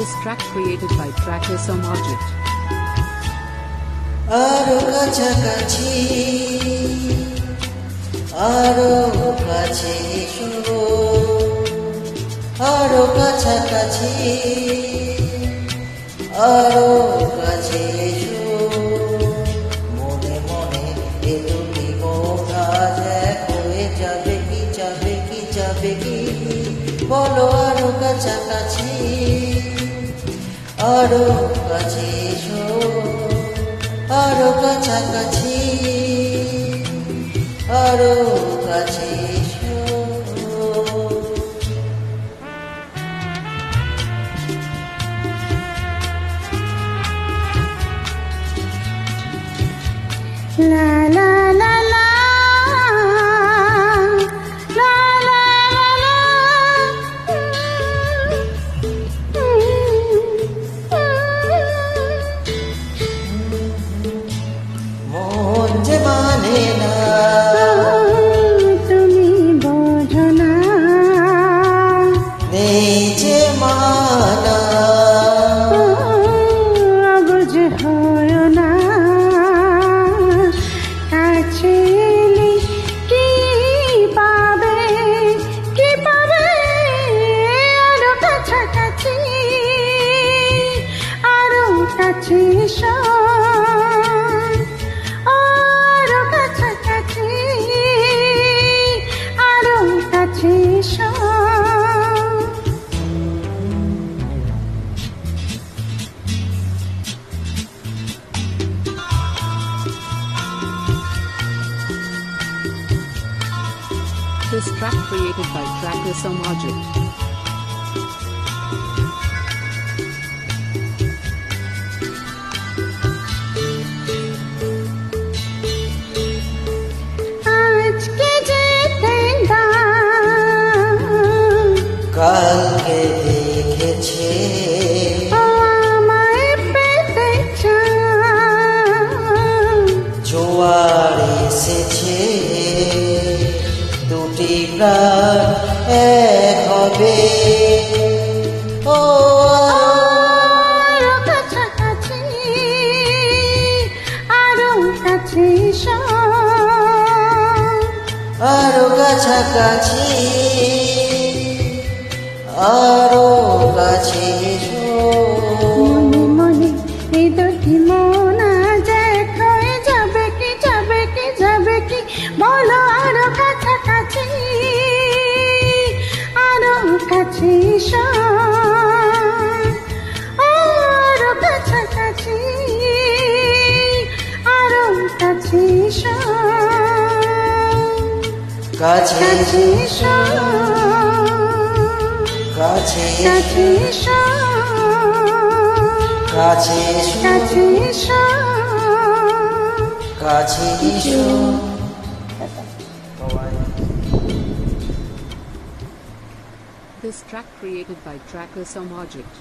This track created by Tracker Somajit. আরো কাছাকাছি আরো কাছে এসো আরো কাছাকাছি আরো কাছে এসো মনে মনে এ দুটি মন আজ এক হয়ে যাবে কি যাবে কি যাবে কি বলো আরো কাছাকাছি আরো কাছে এসো আরো কাছাকাছি আরো কাছে এসো লা লা লা লা লা লা লা মন যে মানে না তুমি বোঝো না নেই যে মানা বুঝ হয় না কাছে এলে কি পাবে আরো কাছাকাছি আরো কাছে এসো আরো কাছাকাছি আরো কাছে এসো This track created by Tracker Somajit. আজকে যেতে দাও কালকে দেখেছে আমায় পেতে চাও জোয়ার এসেছে দুটি প্রাণ এক হবে ও আরো কাছাকাছি আরো কাছে এসো আরো কাছাকাছি আরো কাছে এসো মনে মনে এই দুটি মন আজ এক হয়ে যাবে কি যাবে কি যাবে কি বলো আরো কাছাকাছি আরো কাছে এসো আরো কাছাকাছি আরো কাছে এসো কাছে কাছে এসো এসো কাছে কাছে এসো এসো কাছে এসো কাছে এসো কাছে এসো This track created by Tracker Somajit.